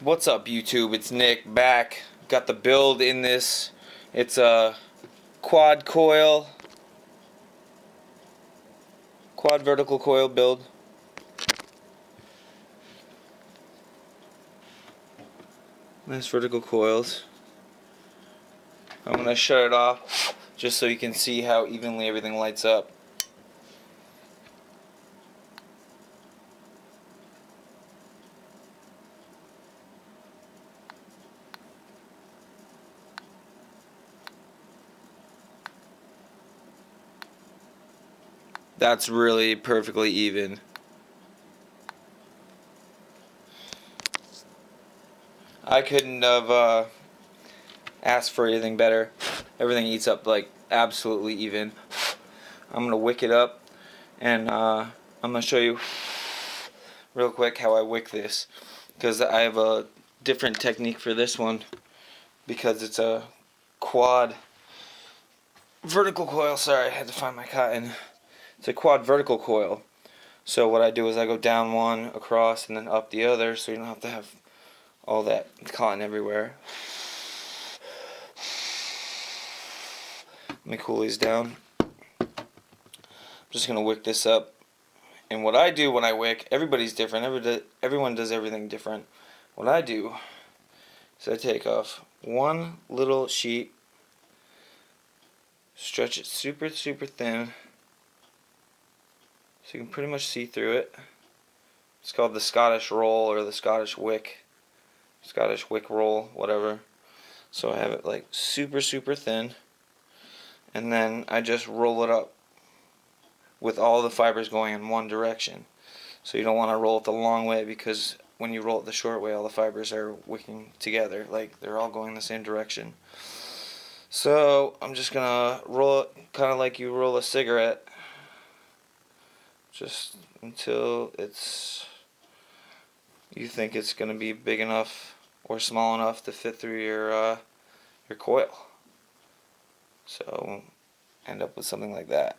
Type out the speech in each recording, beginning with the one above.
What's up, YouTube? It's Nick back. Got the build in this. It's a quad coil, quad vertical coil build. Nice vertical coils. I'm gonna shut it off just so you can see how evenly everything lights up. That's really perfectly even. I couldn't have asked for anything better. Everything eats up like absolutely even. I'm gonna wick it up, and I'm gonna show you real quick how I wick this, because I have a different technique for this one because it's a quad vertical coil. Sorry, I had to find my cotton. It's a quad vertical coil. So what I do is I go down one, across, and then up the other, so you don't have to have all that cotton everywhere. Let me cool these down. I'm just going to wick this up. And what I do when I wick, everybody's different. Everyone does everything different. What I do is I take off one little sheet, stretch it super thin, so you can pretty much see through it. It's called the Scottish roll or the Scottish wick roll, whatever. So I have it like super thin, and then I just roll it up with all the fibers going in one direction. So you don't want to roll it the long way, because when you roll it the short way, all the fibers are wicking together, like they're all going the same direction. So I'm just gonna roll it kind of like you roll a cigarette, just until you think it's gonna be big enough or small enough to fit through your coil. So end up with something like that.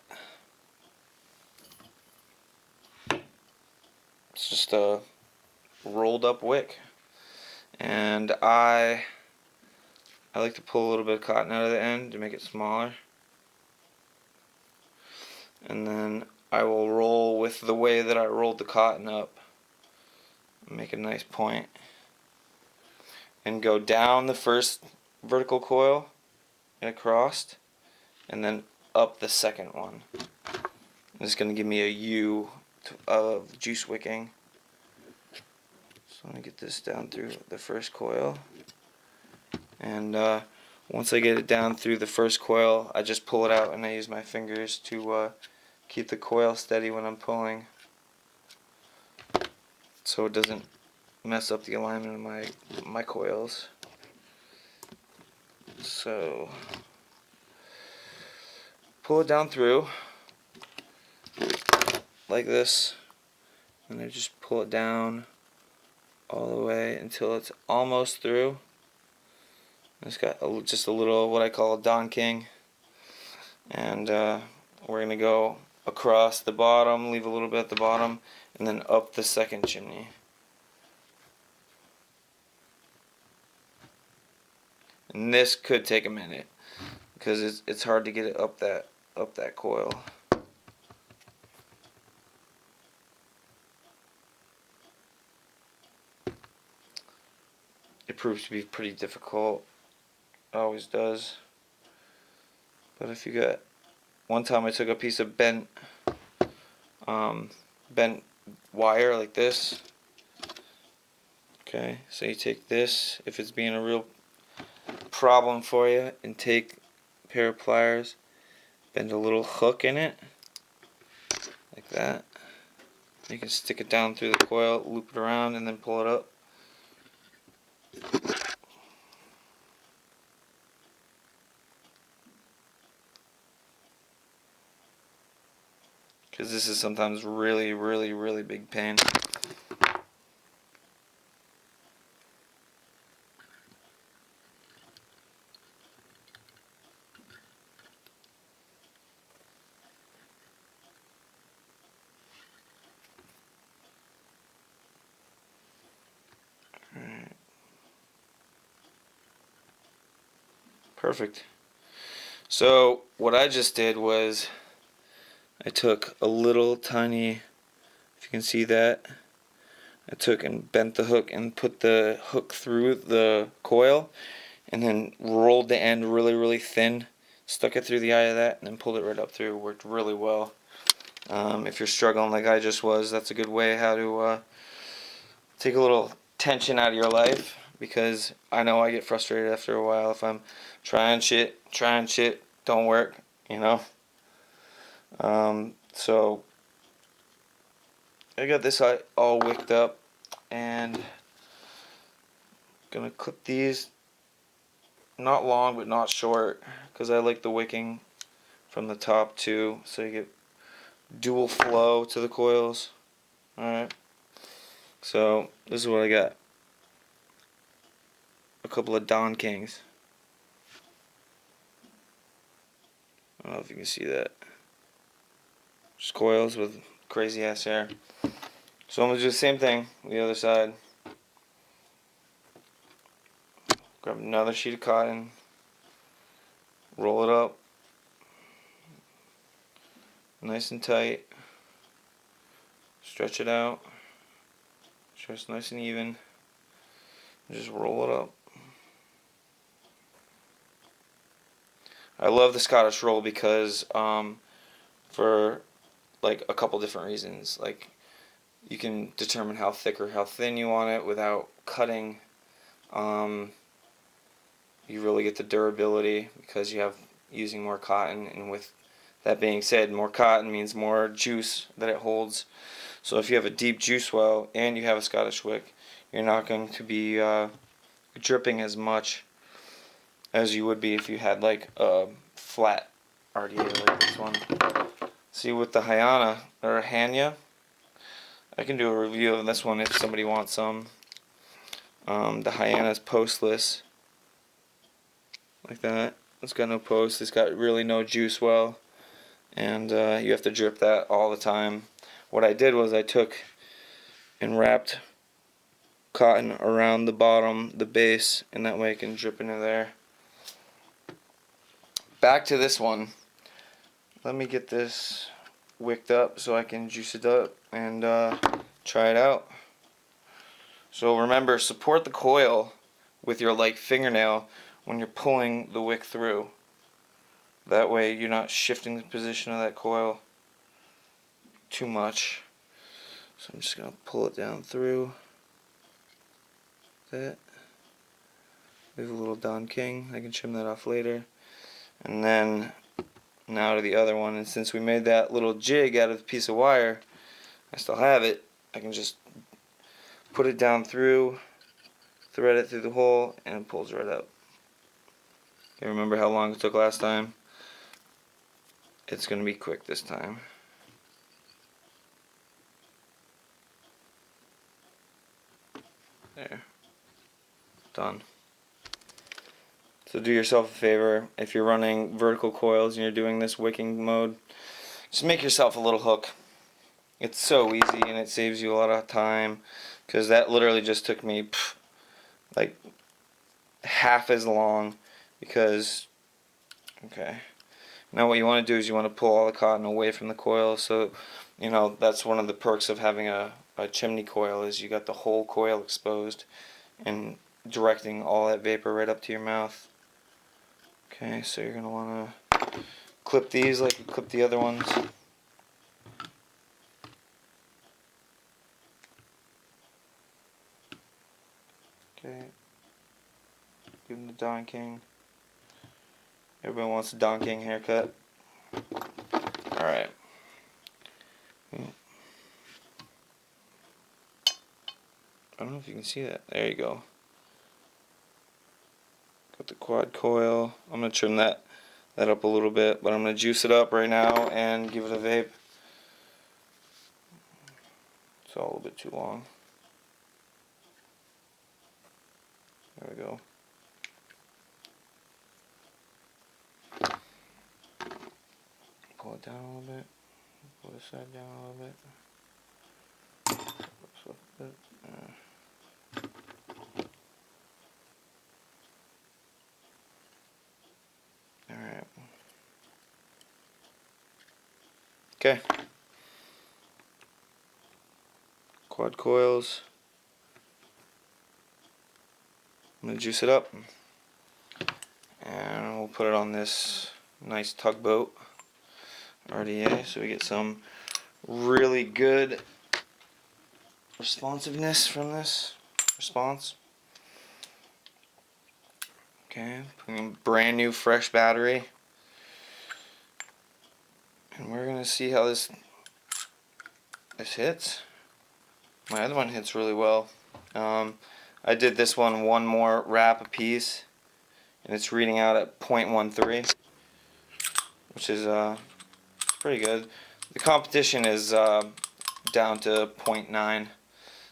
It's just a rolled up wick, and I like to pull a little bit of cotton out of the end to make it smaller, and then I will roll with the way that I rolled the cotton up, make a nice point, and go down the first vertical coil and across, and then up the second one. This is going to give me a U of juice wicking. So I'm going to get this down through the first coil, and once I get it down through the first coil, I just pull it out and I use my fingers to keep the coil steady when I'm pulling, so it doesn't mess up the alignment of my coils. So pull it down through like this, and I just pull it down all the way until it's almost through. It's got just a little, what I call a Don King, and we're going to go across the bottom, leave a little bit at the bottom, and then up the second chimney. And this could take a minute, because it's hard to get it up that coil. It proves to be pretty difficult. It always does. But if you got, one time I took a piece of bent wire like this. Okay, so you take this, if it's being a real problem for you, and take a pair of pliers, bend a little hook in it like that. You can stick it down through the coil, loop it around, and then pull it up. Because this is sometimes really big pain. Alright. Perfect. So what I just did was I took a little tiny, if you can see that, I took and bent the hook and put the hook through the coil and then rolled the end really thin, stuck it through the eye of that, and then pulled it right up through. It worked really well. If you're struggling like I just was, that's a good way how to take a little tension out of your life, because I know I get frustrated after a while if I'm trying shit, don't work, you know. So I got this all wicked up, and gonna clip these not long but not short, because I like the wicking from the top too, so you get dual flow to the coils. Alright, so this is what I got. A couple of Don Kings. I don't know if you can see that. Just coils with crazy ass hair. So I'm going to do the same thing on the other side. Grab another sheet of cotton. Roll it up. Nice and tight. Stretch it out. Stretch nice and even. And just roll it up. I love the Scottish roll because for like a couple different reasons. Like, you can determine how thick or how thin you want it without cutting. You really get the durability because you have using more cotton, and with that being said, more cotton means more juice that it holds. So if you have a deep juice well and you have a Scottish wick, you're not going to be dripping as much as you would be if you had like a flat RDA like this one. See, with the Hyana or Hanya, I can do a review of this one if somebody wants some. The Hyana's postless, like that. It's got no post. It's got really no juice well, and you have to drip that all the time. What I did was I took and wrapped cotton around the bottom, the base, and that way I can drip into there. Back to this one. Let me get this wicked up so I can juice it up and try it out. So remember, support the coil with your light fingernail when you're pulling the wick through. That way you're not shifting the position of that coil too much. So I'm just going to pull it down through that. Leave a little Don King. I can trim that off later. And then now to the other one, and since we made that little jig out of the piece of wire, I still have it. I can just put it down through, thread it through the hole, and it pulls right out. Okay, remember how long it took last time? It's going to be quick this time. There. Done. So do yourself a favor, if you're running vertical coils and you're doing this wicking mode, just make yourself a little hook. It's so easy and it saves you a lot of time, because that literally just took me like half as long. Because, okay, now what you want to do is you want to pull all the cotton away from the coil. So, you know, that's one of the perks of having a chimney coil, is you got the whole coil exposed and directing all that vapor right up to your mouth. Okay, so you're going to want to clip these like you clip the other ones. Okay, give them the Don King. Everybody wants a Don King haircut. Alright. I don't know if you can see that. There you go. Got the quad coil. I'm going to trim that up a little bit, but I'm going to juice it up right now and give it a vape. It's all a little bit too long. There we go. Pull it down a little bit. Pull this side down a little bit. Okay. Quad coils. I'm going to juice it up. And we'll put it on this nice tugboat RDA so we get some really good responsiveness from this response. Okay, putting a brand new fresh battery. And we're going to see how this hits. My other one hits really well. I did this one more wrap a piece, and it's reading out at 0.13, which is pretty good. The competition is down to 0.9,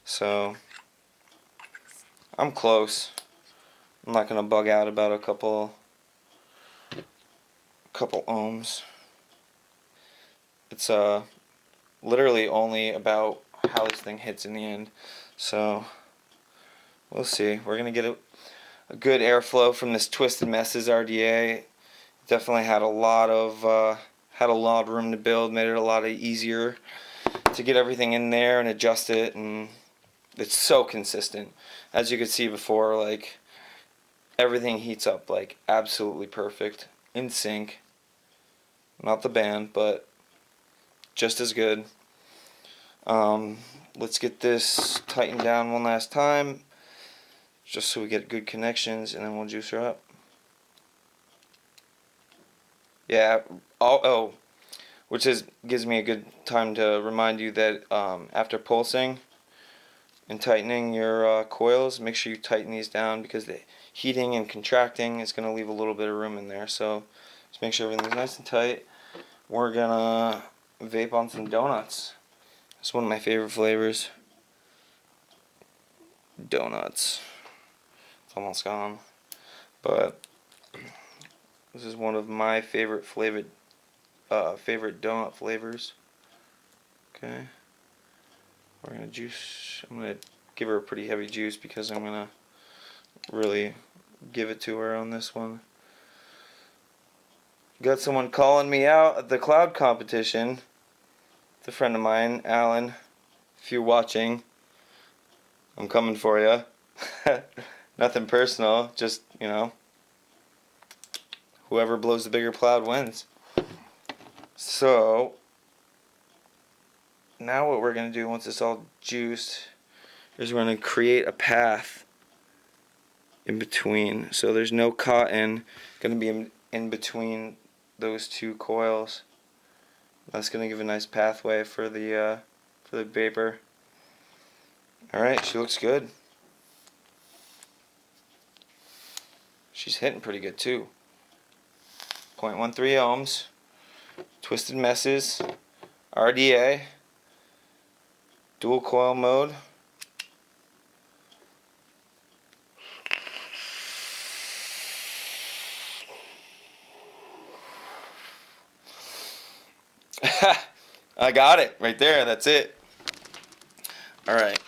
so I'm close. I'm not gonna bug out about a couple ohms. It's literally only about how this thing hits in the end, so we'll see. We're gonna get a good airflow from this Twisted Messes RDA. Definitely had a lot of room to build, made it a lot easier to get everything in there and adjust it, and it's so consistent. As you could see before, like, everything heats up like absolutely perfect, in sync. Not the band, but just as good. Let's get this tightened down one last time, just so we get good connections, and then we'll juice her up. Yeah, which gives me a good time to remind you that after pulsing and tightening your coils, make sure you tighten these down, because the heating and contracting is going to leave a little bit of room in there. So just make sure everything's nice and tight. We're going to vape on some donuts. It's one of my favorite flavors. Donuts. It's almost gone. But this is one of my favorite donut flavors. Okay. We're going to juice. I'm going to give her a pretty heavy juice because I'm going to really give it to her on this one. Got someone calling me out at the cloud competition. It's a friend of mine, Alan. If you're watching, I'm coming for you. Nothing personal, just, you know, whoever blows the bigger cloud wins. So now what we're going to do once it's all juiced is we're going to create a path in between. So there's no cotton going to be in between those two coils. That's going to give a nice pathway for the vapor. Alright, she looks good. She's hitting pretty good too. 0.13 ohms. Twisted Messes. RDA. Dual coil mode. I got it right there. That's it. Alright,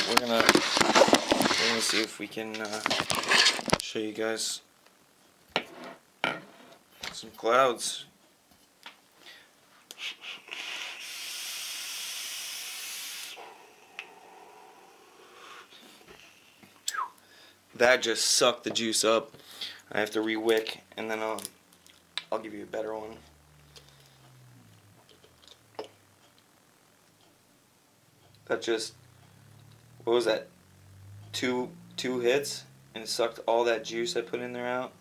we're gonna see if we can show you guys some clouds. That just sucked the juice up. I have to re-wick, and then I'll give you a better one. That just, what was that? Two hits, and it sucked all that juice I put in there out.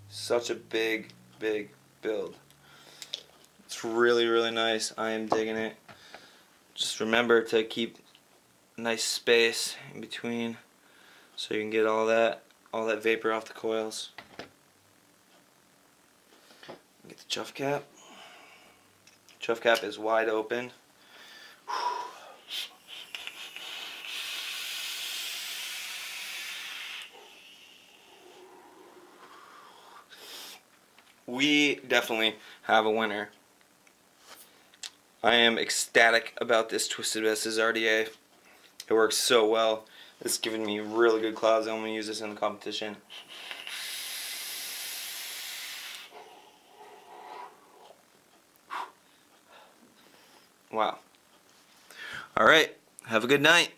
Such a big build. It's really, really nice. I am digging it. Just remember to keep nice space in between so you can get all that vapor off the coils. Get the chuff cap. Chuff cap is wide open. We definitely have a winner. I am ecstatic about this Twisted Messes RDA. It works so well. It's giving me really good clouds. I'm going to use this in the competition. Wow. Alright, have a good night.